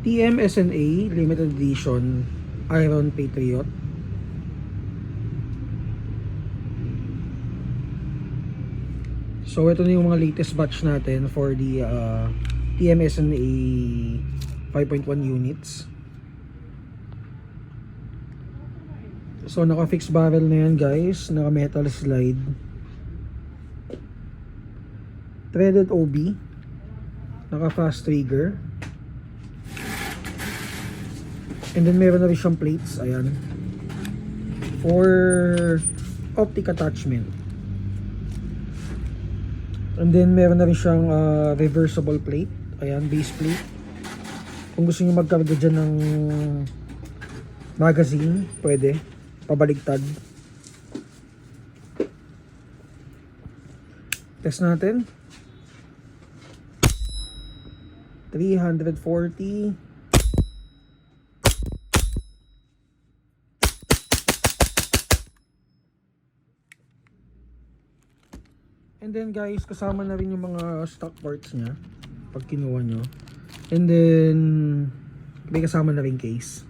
TMSNA Limited Edition Iron Patriot. So ito na yung mga latest batch natin for the TMSNA 5.1 units. So naka fixed barrel na yan guys, naka metal slide, threaded OB, naka fast trigger, and then meron na rin siyang plates, ayan, for optic attachment. And then meron na rin siyang reversible plate, ayan, base plate. Kung gusto niyo magkarga dyan ng magazine, pwede pabaligtad. Test natin. 340. And then guys, kasama na rin yung mga stock parts niya pag kinuha nyo. And then may kasama na rin case.